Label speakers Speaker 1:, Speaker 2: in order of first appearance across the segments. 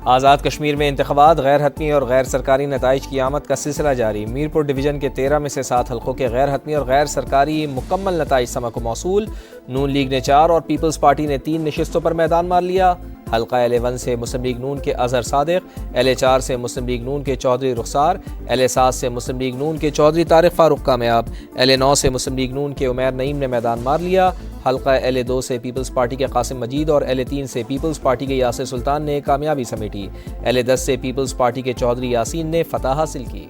Speaker 1: آزاد کشمیر میں انتخابات، غیر حتمی اور غیر سرکاری نتائج کی آمد کا سلسلہ جاری۔ میرپور ڈویژن کے 13 میں سے 7 حلقوں کے غیر حتمی اور غیر سرکاری مکمل نتائج سما کو موصول۔ نون لیگ نے 4 اور پیپلز پارٹی نے 3 نشستوں پر میدان مار لیا۔ حلقہ L1 سے مسلم لیگ نون کے اظہر صادق، L4 سے مسلم لیگ نون کے چودھری رخسار، L7 سے مسلم لیگ نون کے چودھری طارق فاروق کامیاب، L9 سے مسلم لیگ نون کے عمیر نعیم نے میدان مار لیا۔ حلقہ L2 سے پیپلز پارٹی کے قاسم مجید اور L3 سے پیپلز پارٹی کے یاسر سلطان نے کامیابی سمیٹی۔ L10 سے پیپلز پارٹی کے چودھری یاسین نے فتح حاصل کی۔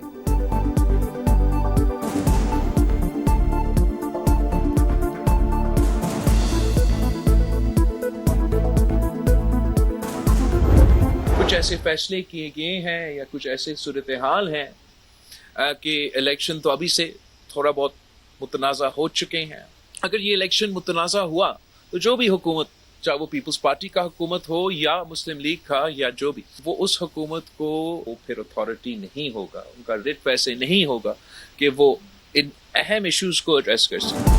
Speaker 2: کچھ ایسے فیصلے کیے گئے ہیں یا کچھ ایسے صورتحال ہیں کہ الیکشن تو ابھی سے تھوڑا بہت متنازع ہو چکے ہیں۔ اگر یہ الیکشن متنازع ہوا تو جو بھی حکومت، چاہے وہ پیپلز پارٹی کا حکومت ہو یا مسلم لیگ کا یا جو بھی، وہ اس حکومت کو پھر اتھارٹی نہیں ہوگا، ان کا ریٹ ویسے نہیں ہوگا کہ وہ ان اہم ایشوز کو ایڈریس کر سکیں۔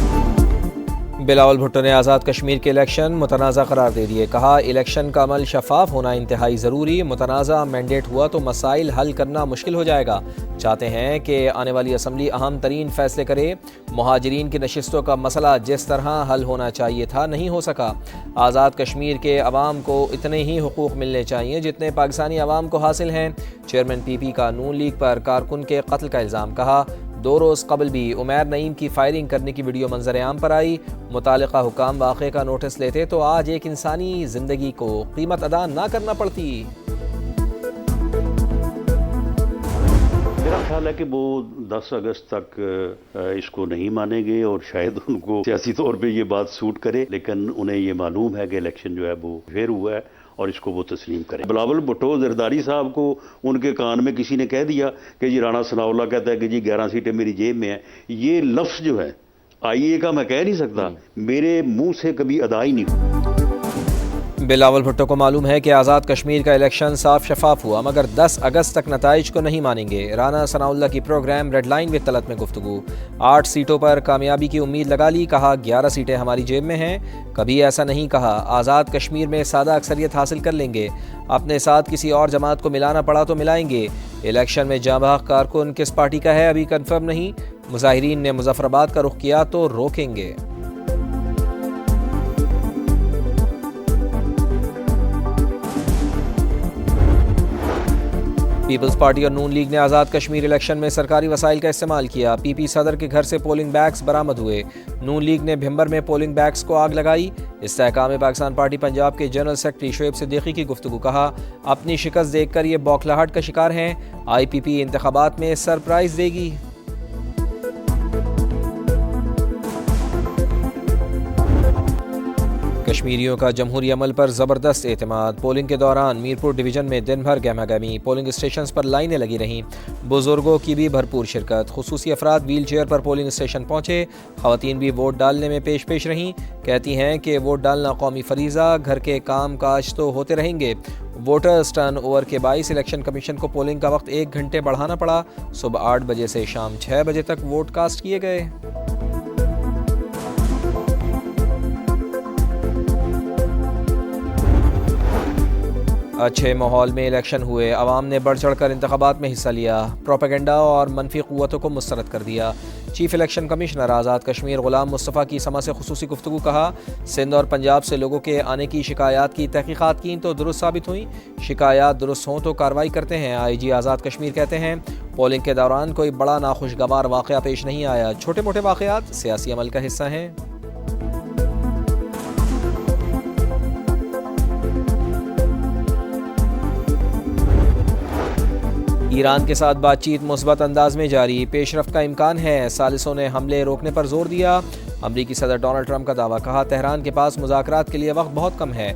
Speaker 1: بلاول بھٹو نے آزاد کشمیر کے الیکشن متنازع قرار دے دیے۔ کہا الیکشن کا عمل شفاف ہونا انتہائی ضروری، متنازع مینڈیٹ ہوا تو مسائل حل کرنا مشکل ہو جائے گا۔ چاہتے ہیں کہ آنے والی اسمبلی اہم ترین فیصلے کرے۔ مہاجرین کی نشستوں کا مسئلہ جس طرح حل ہونا چاہیے تھا نہیں ہو سکا۔ آزاد کشمیر کے عوام کو اتنے ہی حقوق ملنے چاہیے جتنے پاکستانی عوام کو حاصل ہیں۔ چیئرمین PP کا نون لیگ پر کارکن کے قتل کا الزام۔ کہا 2 روز قبل بھی عمیر نعیم کی فائرنگ کرنے کی ویڈیو منظر عام پر آئی۔ متعلقہ حکام واقعے کا نوٹس لیتے تو آج ایک انسانی زندگی کو قیمت ادا نہ کرنا پڑتی۔
Speaker 3: میرا خیال ہے کہ وہ 10 اگست تک اس کو نہیں مانیں گے اور شاید ان کو سیاسی طور پہ یہ بات سوٹ کرے، لیکن انہیں یہ معلوم ہے کہ الیکشن جو ہے وہ فیئر ہوا ہے اور اس کو وہ تسلیم کریں۔ بلاول بھٹو زرداری صاحب کو ان کے کان میں کسی نے کہہ دیا کہ جی رانا ثناء اللہ کہتا ہے کہ جی 11 سیٹیں میری جیب میں ہیں، یہ لفظ جو ہے آئیے کا میں کہہ نہیں سکتا، میرے منہ سے کبھی ادا ہی نہیں ہوا۔
Speaker 1: بلاول بھٹو کو معلوم ہے کہ آزاد کشمیر کا الیکشن صاف شفاف ہوا مگر 10 اگست تک نتائج کو نہیں مانیں گے۔ رانا ثناء اللہ کی programme Red Line with Talat میں گفتگو۔ 8 سیٹوں پر کامیابی کی امید لگا لی۔ کہا 11 سیٹیں ہماری جیب میں ہیں، کبھی ایسا نہیں کہا۔ آزاد کشمیر میں سادہ اکثریت حاصل کر لیں گے، اپنے ساتھ کسی اور جماعت کو ملانا پڑا تو ملائیں گے۔ الیکشن میں جاں بحق کارکن کس پارٹی کا ہے ابھی کنفرم نہیں، مظاہرین نے مظفر آباد کا رخ کیا تو روکیں گے۔ پیپلز پارٹی اور نون لیگ نے آزاد کشمیر الیکشن میں سرکاری وسائل کا استعمال کیا۔ PP صدر کے گھر سے پولنگ بیگز برآمد ہوئے۔ نون لیگ نے بھمبر میں پولنگ بیگز کو آگ لگائی۔ استحکام پاکستان پارٹی پنجاب کے جنرل سیکرٹری شعیب صدیقی کی گفتگو۔ کہا اپنی شکست دیکھ کر یہ بوکھلاہٹ کا شکار ہیں، IPP انتخابات میں سرپرائز دے گی۔ کشمیریوں کا جمہوری عمل پر زبردست اعتماد۔ پولنگ کے دوران میرپور ڈویژن میں دن بھر گہما گہمی، پولنگ اسٹیشنز پر لائنیں لگی رہیں۔ بزرگوں کی بھی بھرپور شرکت، خصوصی افراد ویل چیئر پر پولنگ اسٹیشن پہنچے۔ خواتین بھی ووٹ ڈالنے میں پیش رہیں، کہتی ہیں کہ ووٹ ڈالنا قومی فریضہ، گھر کے کام کاج تو ہوتے رہیں گے۔ ووٹرز ٹرن اوور کے باعث الیکشن کمیشن کو پولنگ کا وقت 1 گھنٹے بڑھانا پڑا۔ صبح 8 بجے سے شام 6 بجے تک ووٹ کاسٹ کیے گئے۔ اچھے ماحول میں الیکشن ہوئے، عوام نے بڑھ چڑھ کر انتخابات میں حصہ لیا، پروپیگنڈا اور منفی قوتوں کو مسترد کر دیا۔ Chief election commissioner Azad Kashmir Ghulam Mustafa کی سما سے خصوصی گفتگو۔ کہا سندھ اور پنجاب سے لوگوں کے آنے کی شکایات کی تحقیقات کیں تو درست ثابت ہوئیں، شکایات درست ہوں تو کارروائی کرتے ہیں۔ IG آزاد کشمیر کہتے ہیں پولنگ کے دوران کوئی بڑا ناخوشگوار واقعہ پیش نہیں آیا، چھوٹے موٹے واقعات سیاسی عمل کا حصہ ہیں۔ ایران کے ساتھ بات چیت مثبت انداز میں جاری، پیش رفت کا امکان ہے۔ ثالثوں نے حملے روکنے پر زور دیا۔ امریکی صدر ڈونلڈ ٹرمپ کا دعویٰ۔ کہا تہران کے پاس مذاکرات کے لیے وقت بہت کم ہے،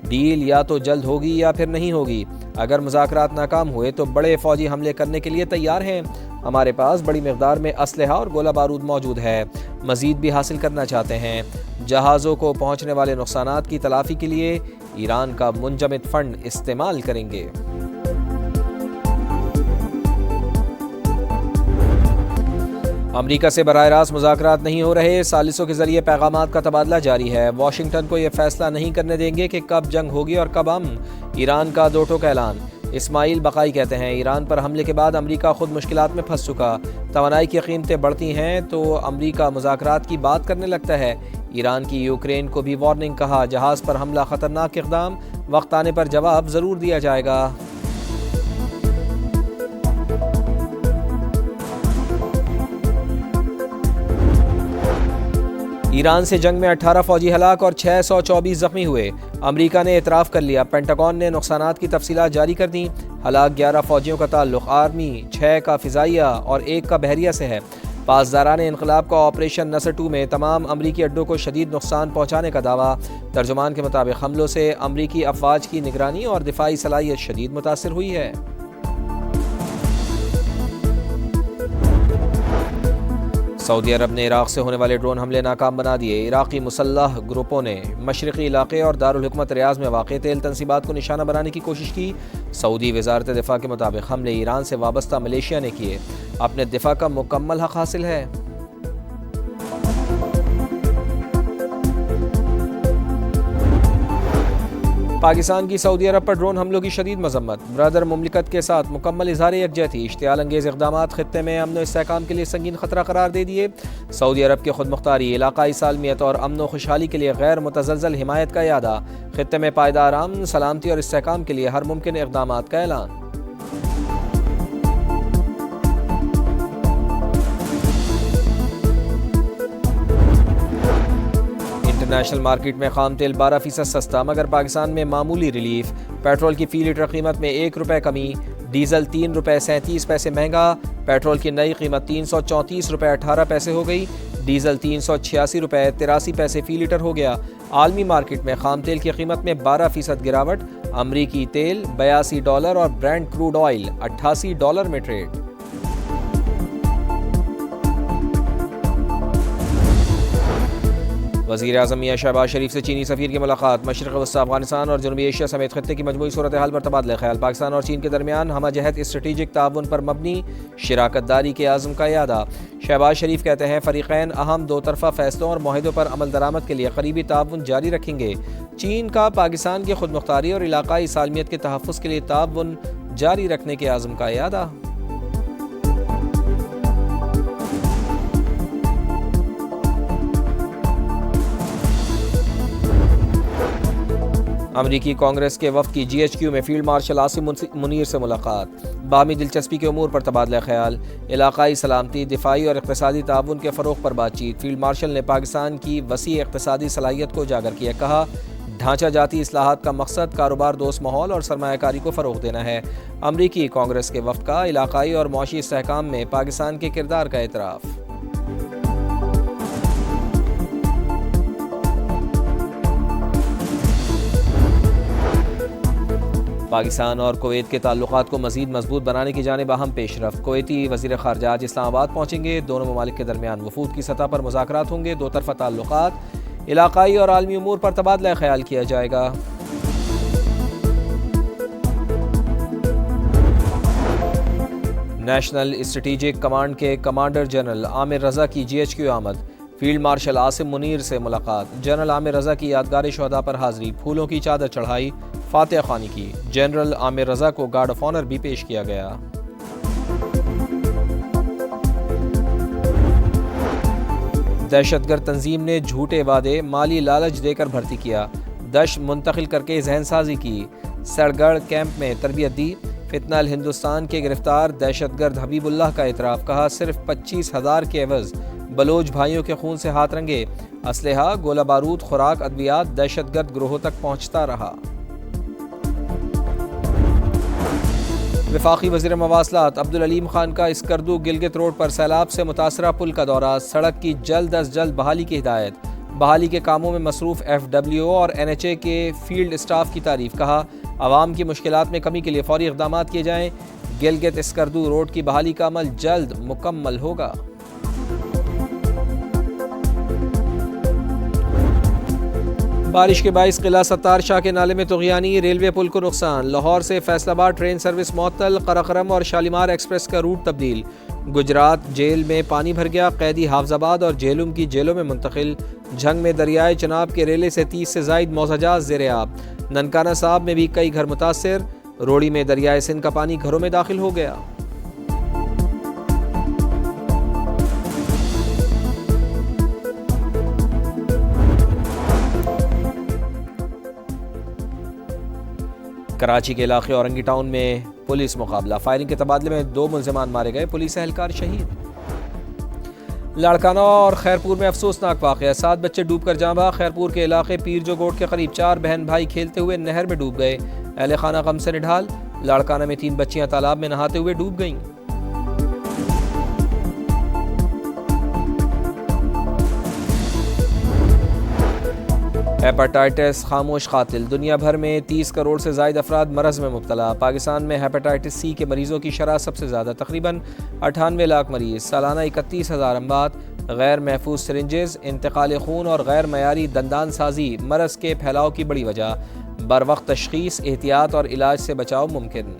Speaker 1: ڈیل یا تو جلد ہوگی یا پھر نہیں ہوگی۔ اگر مذاکرات ناکام ہوئے تو بڑے فوجی حملے کرنے کے لیے تیار ہیں۔ ہمارے پاس بڑی مقدار میں اسلحہ اور گولہ بارود موجود ہے، مزید بھی حاصل کرنا چاہتے ہیں۔ جہازوں کو پہنچنے والے نقصانات کی تلافی کے لیے ایران کا منجمد فنڈ استعمال کریں گے۔ امریکہ سے براہ راست مذاکرات نہیں ہو رہے، ثالثوں کے ذریعے پیغامات کا تبادلہ جاری ہے۔ واشنگٹن کو یہ فیصلہ نہیں کرنے دیں گے کہ کب جنگ ہوگی اور کب امن۔ ایران کا دو ٹوک اعلان، اسماعیل بقائی کہتے ہیں ایران پر حملے کے بعد امریکہ خود مشکلات میں پھنس چکا، توانائی کی قیمتیں بڑھتی ہیں تو امریکہ مذاکرات کی بات کرنے لگتا ہے۔ ایران کی یوکرین کو بھی وارننگ، کہا جہاز پر حملہ خطرناک اقدام، وقت آنے پر جواب ضرور دیا جائے گا۔ ایران سے جنگ میں 18 فوجی ہلاک اور 624 زخمی ہوئے، امریکہ نے اعتراف کر لیا۔ پینٹاگون نے نقصانات کی تفصیلات جاری کر دیں۔ ہلاک 11 فوجیوں کا تعلق آرمی، 6 کا فضائیہ اور 1 کا بحریہ سے ہے۔ پاسداران انقلاب کا آپریشن نصر 2 میں تمام امریکی اڈوں کو شدید نقصان پہنچانے کا دعویٰ۔ ترجمان کے مطابق حملوں سے امریکی افواج کی نگرانی اور دفاعی صلاحیت شدید متاثر ہوئی ہے۔ سعودی عرب نے عراق سے ہونے والے ڈرون حملے ناکام بنا دیے۔ عراقی مسلح گروپوں نے مشرقی علاقے اور دارالحکومت ریاض میں واقع تیل تنصیبات کو نشانہ بنانے کی کوشش کی۔ سعودی وزارت دفاع کے مطابق حملے ایران سے وابستہ ملیشیا نے کیے، اپنے دفاع کا مکمل حق حاصل ہے۔ پاکستان کی سعودی عرب پر ڈرون حملوں کی شدید مذمت، برادر مملکت کے ساتھ مکمل اظہار یکجہتی، اشتعال انگیز اقدامات خطے میں امن و استحکام کے لیے سنگین خطرہ قرار دے دیے۔ سعودی عرب کی خود مختاری، علاقائی سالمیت اور امن و خوشحالی کے لیے غیر متزلزل حمایت کا اعادہ، خطے میں پائیدار امن، سلامتی اور استحکام کے لیے ہر ممکن اقدامات کا اعلان۔ انٹرنیشنل مارکیٹ میں خام تیل 12% سستا، مگر پاکستان میں معمولی ریلیف۔ پیٹرول کی فی لیٹر قیمت میں 1 روپے کمی، ڈیزل 3 روپے 37 پیسے مہنگا، پیٹرول کی نئی قیمت 334 روپے 18 پیسے ہو گئی، ڈیزل 386 روپے 83 پیسے فی لیٹر ہو گیا۔ عالمی مارکیٹ میں خام تیل کی قیمت میں 12% گراوٹ، امریکی تیل $82 اور برینٹ کروڈ آئل $88 میں ٹریڈ۔ وزیر اعظم میاں شہباز شریف سے چینی سفیر کی ملاقات، مشرق وسطی افغانستان اور جنوبی ایشیا سمیت خطے کی مجموعی صورتحال پر تبادلہ خیال۔ پاکستان اور چین کے درمیان ہمہ جہت اسٹریٹجک تعاون پر مبنی شراکت داری کے عزم کا اعادہ۔ شہباز شریف کہتے ہیں فریقین اہم دو طرفہ فیصلوں اور معاہدوں پر عمل درآمد کے لیے قریبی تعاون جاری رکھیں گے۔ چین کا پاکستان کی خود مختاری اور علاقائی سالمیت کے تحفظ کے لیے تعاون جاری رکھنے کے عزم کا اعادہ۔ امریکی کانگریس کے وفد کی GHQ میں فیلڈ مارشل عاصم منیر سے ملاقات، باہمی دلچسپی کے امور پر تبادلہ خیال، علاقائی سلامتی، دفاعی اور اقتصادی تعاون کے فروغ پر بات چیت۔ فیلڈ مارشل نے پاکستان کی وسیع اقتصادی صلاحیت کو اجاگر کیا، کہا ڈھانچہ جاتی اصلاحات کا مقصد کاروبار دوست ماحول اور سرمایہ کاری کو فروغ دینا ہے۔ امریکی کانگریس کے وفد کا علاقائی اور معاشی استحکام میں پاکستان کے کردار کا اعتراف۔ پاکستان اور کویت کے تعلقات کو مزید مضبوط بنانے کی جانب اہم پیش رفت۔ کویتی وزیر خارجہ آج اسلام آباد پہنچیں گے، دونوں ممالک کے درمیان وفود کی سطح پر مذاکرات ہوں گے، دو طرفہ تعلقات، علاقائی اور عالمی امور پر تبادلہ خیال کیا جائے گا۔ نیشنل اسٹریٹجک کمانڈ کے کمانڈر جنرل عامر رضا کی GHQ آمد، فیلڈ مارشل عاصم منیر سے ملاقات، جنرل عامر رضا کی یادگار شہداء پر حاضری، پھولوں کی چادر چڑھائی، فاتحہ خوانی کی۔ جنرل عامر رضا کو گارڈ آف آنر بھی پیش کیا گیا۔ دہشت گرد تنظیم نے جھوٹے وعدے، مالی لالچ دے کر بھرتی کیا، دشت منتقل کر کے ذہن سازی کی، سڑگڑھ کیمپ میں تربیت دی۔ فتنہ الہندوستان کے گرفتار دہشت گرد حبیب اللہ کا اعتراف، کہا صرف 25,000 کے عوض بلوچ بھائیوں کے خون سے ہاتھ رنگے، اسلحہ، گولہ بارود، خوراک، ادویات دہشت گرد گروہوں تک پہنچتا رہا۔ وفاقی وزیر مواصلات عبدالعلیم خان کا اسکردو گلگت روڈ پر سیلاب سے متاثرہ پل کا دورہ، سڑک کی جلد از جلد بحالی کی ہدایت، بحالی کے کاموں میں مصروف FWO اور NHA کے فیلڈ اسٹاف کی تعریف، کہا عوام کی مشکلات میں کمی کے لیے فوری اقدامات کیے جائیں، گلگت اسکردو روڈ کی بحالی کا عمل جلد مکمل ہوگا۔ بارش کے باعث قلعہ ستار شاہ کے نالے میں طغیانی، ریلوے پل کو نقصان، لاہور سے فیصل آباد ٹرین سروس معطل، قراقرم اور شالیمار ایکسپریس کا روٹ تبدیل، گجرات جیل میں پانی بھر گیا، قیدی حافظ آباد اور جہلم کی جیلوں میں منتقل، جھنگ میں دریائے چناب کے ریلے سے 30 سے زائد موزہ جات زیر آب، ننکانہ صاحب میں بھی کئی گھر متاثر، روڑی میں دریائے سندھ کا پانی گھروں میں داخل ہو گیا۔ کراچی کے علاقے اورنگی ٹاؤن میں پولیس مقابلہ، فائرنگ کے تبادلے میں 2 ملزمان مارے گئے، پولیس اہلکار شہید۔ لاڑکانہ اور خیرپور میں افسوسناک واقعہ، 7 بچے ڈوب کر جاں بحق۔ خیرپور کے علاقے پیر جو گوٹ کے قریب 4 بہن بھائی کھیلتے ہوئے نہر میں ڈوب گئے، اہل خانہ غم سے نڈھال۔ لاڑکانہ میں 3 بچیاں تالاب میں نہاتے ہوئے ڈوب گئیں۔ ہیپاٹائٹس خاموش قاتل، دنیا بھر میں 30 کروڑ سے زائد افراد مرض میں مبتلا۔ پاکستان میں ہیپاٹائٹس سی کے مریضوں کی شرح سب سے زیادہ، تقریباً 98 لاکھ مریض، سالانہ 31,000 اموات۔ غیر محفوظ سرنجز، انتقال خون اور غیر معیاری دندان سازی مرض کے پھیلاؤ کی بڑی وجہ۔ بروقت تشخیص، احتیاط اور علاج سے بچاؤ ممکن۔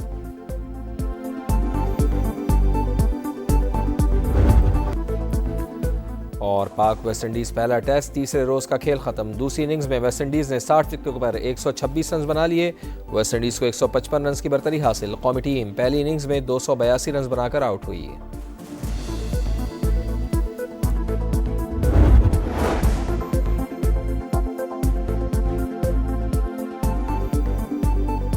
Speaker 1: اور پاک ویسٹ انڈیز پہلا ٹیسٹ تیسرے روز کا کھیل ختم۔ دوسری اننگز میں ویسٹ انڈیز نے 60 وکٹوں پر 126 رنز بنا لیے، ویسٹ انڈیز کو 155 رنز کی برتری حاصل۔ قومی ٹیم پہلی اننگز میں 282 رنز بنا کر آؤٹ ہوئی۔